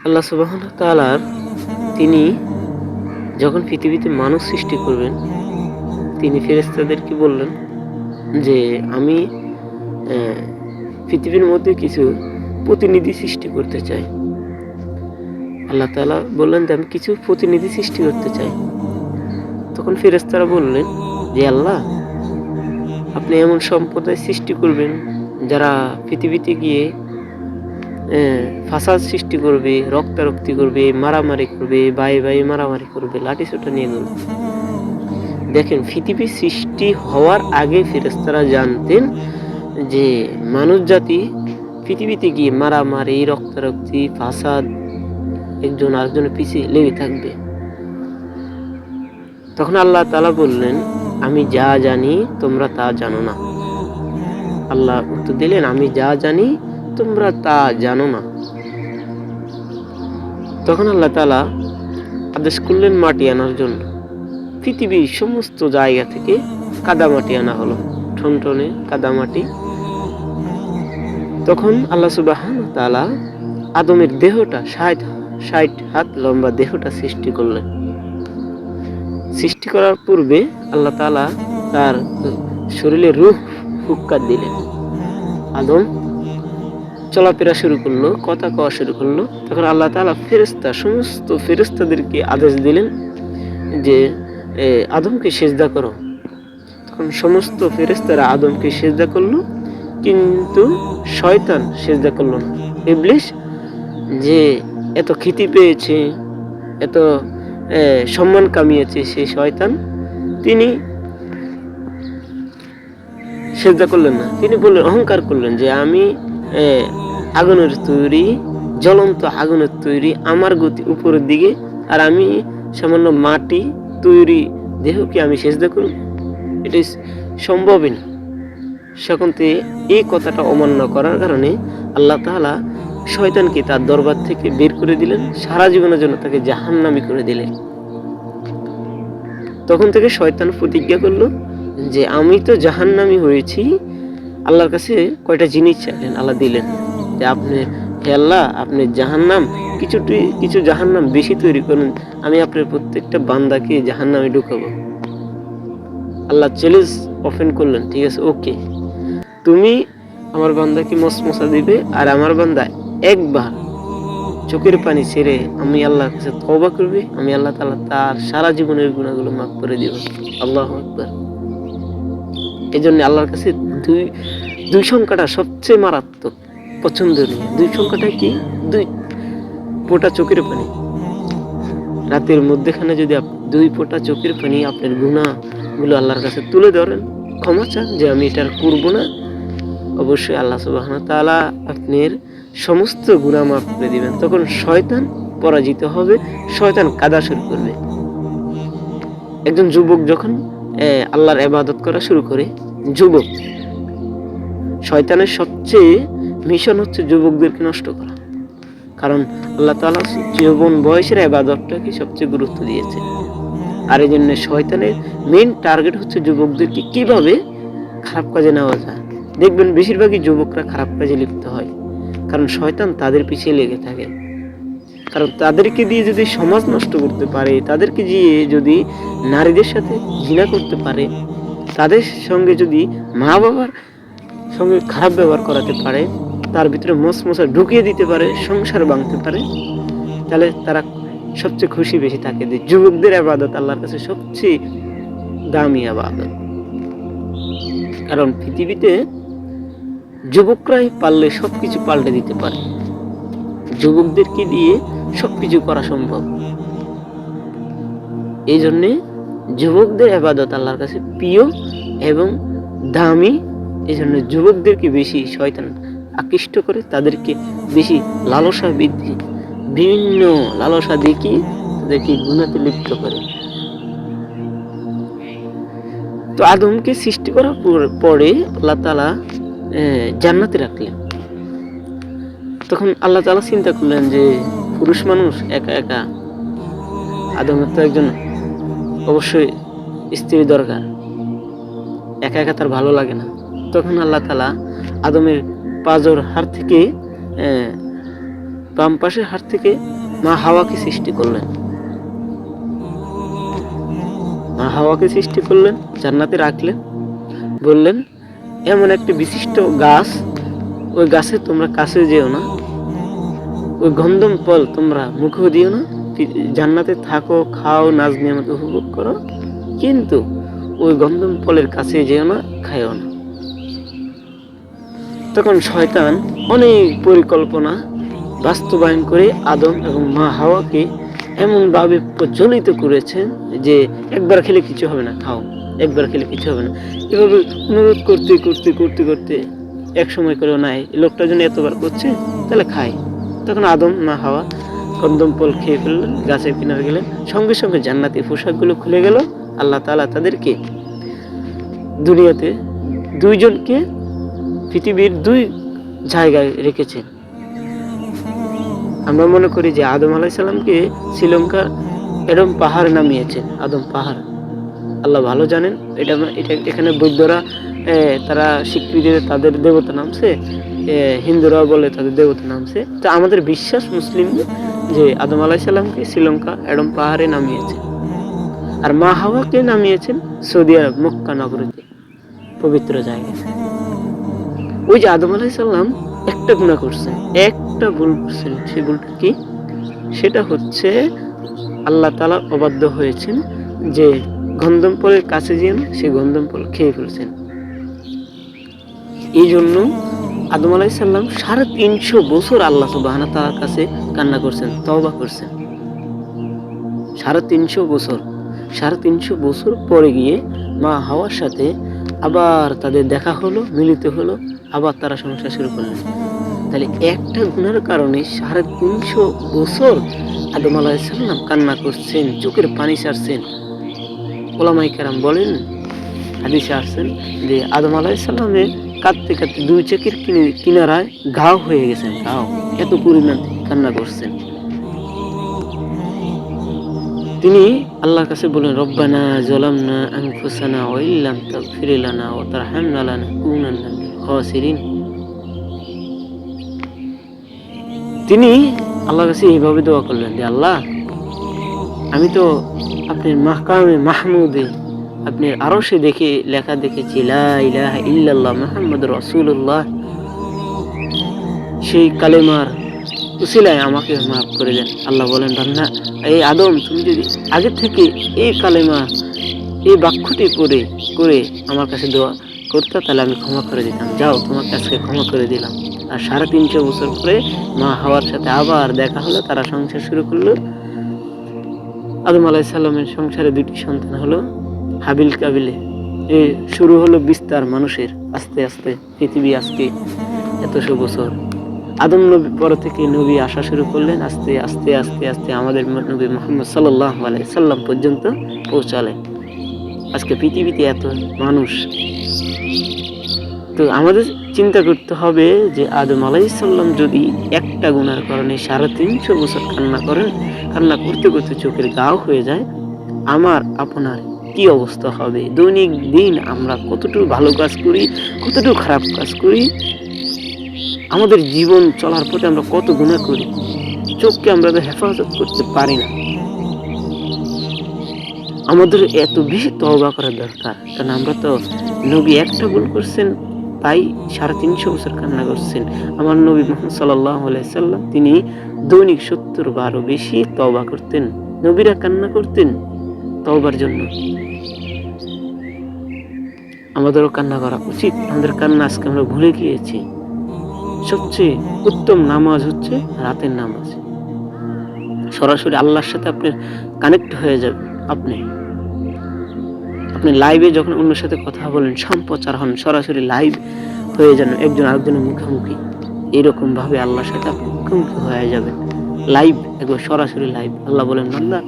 আল্লাহ সুবহানাহু ওয়া তাআলার তিনি যখন পৃথিবীতে মানুষ সৃষ্টি করবেন, তিনি ফেরেশতাদেরকে বললেন যে, "আমি অ্যা পৃথিবীর মধ্যে কিছু প্রতিনিধি সৃষ্টি করতে চাই।" আল্লাহ তাআলা বললেন যে, "আমি কিছু প্রতিনিধি সৃষ্টি করতে চাই।" তখন ফেরেশতারা বললেন যে, "আল্লাহ, আপনি এমন সম্প্রদায় সৃষ্টি করবেন যারা পৃথিবীতে গিয়ে ফাসাদ সৃষ্টি করবে, রক্তারক্তি করবে, মারামারি করবে, ভাই ভাই মারামারি করবে, লাঠিসোঁটা নিয়ে করবে।" দেখেন, পৃথিবী সৃষ্টি হওয়ার আগে ফেরেশতারা জানতেন যে মানুষ জাতি পৃথিবীতে গিয়ে মারামারি, রক্তারক্তি, ফাসাদ, একজন আরেকজনের পিছে লেগে থাকবে। তখন আল্লাহ তাআলা বললেন, "আমি যা জানি তোমরা তা জানো না।" আল্লাহ উত্তর দিলেন, "আমি যা জানি তোমরা তা জানো না।" তখন আল্লাহ তাআলা আদেশ করলেন মাটি আনার জন্য। পৃথিবীর সমস্ত জায়গা থেকে কাদামাটি আনা হলো, ঠনঠনে কাদামাটি। তখন আল্লাহ সুবহানাহু ওয়া তাআলা আদমের দেহটা ৬০ হাত লম্বা দেহটা সৃষ্টি করলেন। সৃষ্টি করার পূর্বে আল্লাহ তাআলা তার শরীরে রূহ ফুৎকার দিলেন। আদম চলাফেরা শুরু করলো, কথা কওয়া শুরু করলো। তখন আল্লাহ তাআলা সমস্ত ফেরেশতাদেরকে আদেশ দিলেন যে আদমকে সিজদা করো। তখন সমস্ত ফেরেশতারা আদমকে সিজদা করলো, কিন্তু শয়তান সিজদা করলো না। ইবলিস যে এত খ্যাতি পেয়েছে, এত সম্মান কামিয়েছে, সেই শয়তান তিনি সিজদা করলেন না। তিনি বললেন, অহংকার করলেন যে আমি আগুনের তৈরি, জ্বলন্ত আগুনের তৈরি, আমার গতি উপরের দিকে, আর আমি সামান্য মাটি তৈরি দেহকে আমি সিজদা করব? এটা সম্ভবই না। সেখান থেকে এই কথাটা অমান্য করার কারণে আল্লাহ তাআলা শয়তানকে তার দরবার থেকে বের করে দিলেন, সারা জীবনের জন্য তাকে জাহান্নামী করে দিলেন। তখন থেকে শয়তান প্রতিজ্ঞা করলো যে আমি তো জাহান্নামী হয়েছি। আল্লাহর কাছে কয়টা জিনিস চাইলেন, আল্লাহ দিলেন যে হে আল্লাহ, আপনি জাহান্নাম কিছু জাহান্নাম বেশি তৈরি করুন, আমি আপনার প্রত্যেকটা বান্দাকে জাহান্নামে ঢুকাবো। আল্লাহ চ্যালেঞ্জ ওপেন করলেন, ঠিক আছে, ওকে, তুমি আমার বান্দাকে মসমসা দিবে, আর আমার বান্দা একবার চোখের পানি ছেড়ে আমি আল্লাহর কাছে তওবা করবে, আমি আল্লাহ তাআলা তার সারা জীবনের গুনাহগুলো মাফ করে দিব। আল্লাহু আকবার। এজন্য আল্লাহর কাছে দুই সংখ্যাটা সবচেয়ে মারাত্মক, পছন্দনীয়। দুই সংখ্যাটা কি? 2 ফোঁটা চোখের পানি। রাতের মধ্যখানে যদি 2 ফোঁটা চোখের পানি আপনার গুনাহগুলো আল্লাহর কাছে তুলে ধরেন, ক্ষমা চান যে আমি এটা করব না, অবশ্যই আল্লাহ সুবহানাহু ওয়া তাআলা আপনার সমস্ত গুনাহ মাফ করে দিবেন। তখন শয়তান পরাজিত হবে, শয়তান কাঁদা শুরু করবে। একজন যুবক যখন আল্লাহর ইবাদত করা শুরু করে, যুবক, শয়তানের সবচেয়ে মিশন হচ্ছে যুবকদেরকে নষ্ট করা। কারণ আল্লাহ তাআলা যৌবন বয়সের ইবাদতটাকে সবচেয়ে গুরুত্ব দিয়েছে। আর এই জন্য শয়তানের মেইন টার্গেট হচ্ছে যুবকদেরকে কিভাবে খারাপ কাজে নেওয়া যায়। দেখবেন বেশিরভাগই যুবকরা খারাপ কাজে লিপ্ত হয়, কারণ শয়তান তাদের পিছিয়ে লেগে থাকে। কারণ তাদেরকে দিয়ে যদি সমাজ নষ্ট করতে পারে, তাদেরকে দিয়ে যদি নারীদের সাথে ঘৃণা করতে পারে, তাদের সঙ্গে যদি মা বাবার সঙ্গে খারাপ ব্যবহার করাতে পারে, তার ভিতরে মসমসা ঢুকিয়ে দিতে পারে, সংসার ভাঙতে পারে, তাহলে তারা সবচেয়ে খুশি বেশি থাকে যে যুবকদের ইবাদত আল্লাহর কাছে সবচেয়ে দামি ইবাদত। কারণ পৃথিবীতে যুবকরাই পারলে সবকিছু পাল্টে দিতে পারে, যুবকদেরকে দিয়ে সবকিছু করা সম্ভব। এই জন্যে যুবকদের ইবাদত আল্লাহর কাছে প্রিয় এবং দামি। এই জন্য যুবকদেরকে বেশি শয়তান আকৃষ্ট করে, তাদেরকে বেশি লালসা বৃদ্ধি, বিভিন্ন লালসা দেখিয়ে তাদেরকে গুনাতে লিপ্ত করে। তো আদমকে সৃষ্টি করার পরে আল্লাহ তাআলা জান্নাতে রাখলেন। তখন আল্লাহ তাআলা চিন্তা করলেন যে পুরুষ মানুষ একা একা, আদমের তো একজন অবশ্যই স্ত্রী দরকার, একা একা তার ভালো লাগে না। তখন আল্লাহ তাআলা আদমের পাজর হাড় থেকে বাম পাশের হাত থেকে মা হাওয়াকে সৃষ্টি করলেন। মা হাওয়াকে সৃষ্টি করলেন, জান্নাতে রাখলেন, বললেন এমন একটি বিশিষ্ট গাছ, ওই গাছে তোমরা কাছে যেও না, ওই গন্ধম ফল তোমরা মুখেও দিও না, জান্নাতে থাকো, খাও, নাজ নিয়ামত উপভোগ করো, কিন্তু ওই গন্ধম ফলের কাছে যেও না, খায়ও না। তখন শয়তান অনেক পরিকল্পনা বাস্তবায়ন করে আদম এবং মা হাওয়াকে এমনভাবে প্রজ্বলিত করেছেন যে একবার খেলে কিছু হবে না, খাও, একবার খেলে কিছু হবে না, এভাবে অনুরোধ করতে করতে করতে করতে এক সময় করেও নাই, লোকটা যেন এতবার করছে, তাহলে খায়। তখন আদম মা হাওয়া গন্ধম ফল খেয়ে ফেললেন, গাছের কিনারে গেলেন, সঙ্গে সঙ্গে জান্নাতি পোশাকগুলো খুলে গেল। আল্লাহ তাআলা তাদেরকে দুনিয়াতে দুইজনকে পৃথিবীর দুই জায়গায় রেখেছেন। আমরা মনে করি যে আদম আলাইহিস সালামকে শ্রীলঙ্কা এডম পাহাড় নামিয়েছেন, আদম পাহাড়। আল্লাহ ভালো জানেন, এটা এখানে বৌদ্ধরা তারা স্বীকৃতি তাদের দেবতা নামছে, হিন্দুরা বলে তাদের দেবতা নামছে। তো আমাদের বিশ্বাস মুসলিম যে আদম আলাইহিস সালামকে শ্রীলঙ্কা এডম পাহাড়ে নামিয়েছেন, আর মা হাওয়াকে নামিয়েছেন সৌদি আরব মক্কা নগরীতে, পবিত্র জায়গায়। ওই যে আদম আলাইহিস সালাম একটা গুনাহ করছেন, একটা ভুল করছেন, সেই ভুলটা কি? সেটা হচ্ছে আল্লাহ তাআলা অবাধ্য হয়েছেন, যে গন্ধম ফলের কাছে যেন সে গন্ধম ফল খেয়ে ফেলছেন। এই জন্য আদম আলাইহিস সালাম 350 বছর আল্লাহ সুবহানাহু ওয়া তাআলার কাছে কান্না করছেন, তওবা করছেন। 350 বছর, 350 বছর পরে গিয়ে মা হাওয়ার সাথে আবার তাদের দেখা হলো, মিলিত হলো, আবার তারা সংসার শুরু করলেন। তাহলে একটা গুনার কারণে 350 বছর আদম আলাইহিস সালাম কান্না করছেন, চোখের পানি ছাড়ছেন। ওলামায়ে কেরাম বলেন, হাদিসে আসছেন যে আদম আলাইহিস সালামের কাঁদতে কাঁদতে দুই চোখের কিনারায় ঘাও হয়ে গেছেন, ঘাও, এত পরিমাণ কান্না করছেন। তিনি আল্লাহর কাছে বলেন, রব্বানা যালামনা আনফুসানা ওয়া ইল্লাম তাগফির লানা ওয়া তারহামনা লানাকুনান্না মিনাল খাসিরিন। তিনি আল্লাহর কাছে এইভাবে দোয়া করলেন যে আল্লাহ, আমি তো আপনার মাহকামে মাহমুদে, আপনার আরশে দেখে লেখা দেখেছি লা ইলাহা ইল্লাল্লাহ মুহাম্মাদুর রাসূলুল্লাহ, সেই কালেমার উসিলায় আমাকে মাফ করে দেন। আল্লাহ বলেন, বান্দা এই আদম, তুমি যদি আগে থেকে এই কালেমা, এই বাক্যটি করে আমার কাছে দোয়া করতে, তাহলে আমি ক্ষমা করে দিতাম। যাও, তোমাকে আজকে ক্ষমা করে দিলাম। আর 350 বছর পরে মা হাওয়ার সাথে আবার দেখা হলো, তারা সংসার শুরু করলো। আদম আলাইহিস সালামের সংসারে 2টি সন্তান হলো, হাবিল কাবিলে। শুরু হলো বিস্তার মানুষের, আস্তে আস্তে পৃথিবী আজকে এতশো বছর। আদম নবী পর থেকে নবী আসা শুরু করলেন, আস্তে আস্তে আস্তে আস্তে আমাদের নবী মুহাম্মদ সাল্লাল্লাহু আলাইহি সাল্লাম পর্যন্ত পৌঁছালেন। আজকে পৃথিবীতে এত মানুষ। তো আমাদের চিন্তা করতে হবে যে আদম আলাইহিস সালাম যদি একটা গুনার কারণে 350 বছর কান্না করেন, কান্না করতে করতে চোখের গাও হয়ে যায়, আমার আপনার কি অবস্থা হবে? দৈনিক দিন আমরা কতটুকু ভালো কাজ করি, কতটুকু খারাপ কাজ করি, আমাদের জীবন চলার পথে আমরা কত গুনাহ করি, চোখকে আমরা হেফাজত করতে পারি না। আমাদের এত বেশি তওবা করা দরকার, কারণ আমরা তো নবী একটা ভুল করছেন, তাই 350 বছর কান্না করছেন। আমার নবী মুহাম্মদ সাল্লাল্লাহু আলাইহি সাল্লাম তিনি দৈনিক 70 বারও বেশি তওবা করতেন। নবীরা কান্না করতেন তওবার জন্য। আমাদেরও কান্না করা উচিত। আমাদের কান্না আজকে আমরা ভুলে গিয়েছি। সবচেয়ে উত্তম নামাজ হচ্ছে রাতের নামাজ। সরাসরি আল্লাহর সাথে আপনি কানেক্ট হয়ে যাবেন। আপনি লাইভে যখন অন্যের সাথে কথা বলেন, সম্প্রচার হন, সরাসরি লাইভ হয়ে যান, একজন আরেকজনের মুখোমুখি। এরকম ভাবে আল্লাহর সাথে আপনি মুখোমুখি হয়ে যাবেন, লাইভ, একবার সরাসরি লাইভ। আল্লাহ বলেন, বান্দা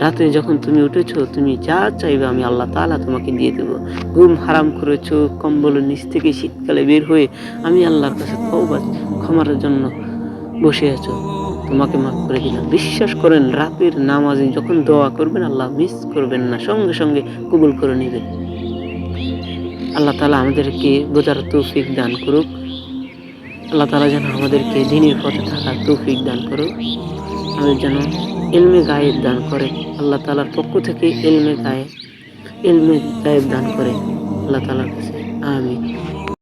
রাতে যখন তুমি উঠেছো, তুমি যা চাইবে আমি আল্লাহ তাআলা তোমাকে দিয়ে দেবো। ঘুম হারাম করেছো, কম্বলের নিচ থেকে শীতকালে বের হয়ে আমি আল্লাহর কাছে তওবা ক্ষমার জন্য বসে আছো, তোমাকে মাফ করে দিলাম। বিশ্বাস করেন, রাতের নামাজে যখন দোয়া করবেন আল্লাহ মিস করবেন না, সঙ্গে সঙ্গে কবুল করে নেবেন। আল্লাহ তাআলা আমাদেরকে বোঝার তৌফিক দান করুক। আল্লাহ তাআলা যেন আমাদেরকে দ্বীনের পথে থাকার তৌফিক দান করো, আমাদের যেন ইলমে গায়েব দান করে, আল্লাহ তাআলার পক্ষ থেকে ইলমে গায়েব দান করে আল্লাহ তাআলার কাছে, আমিন।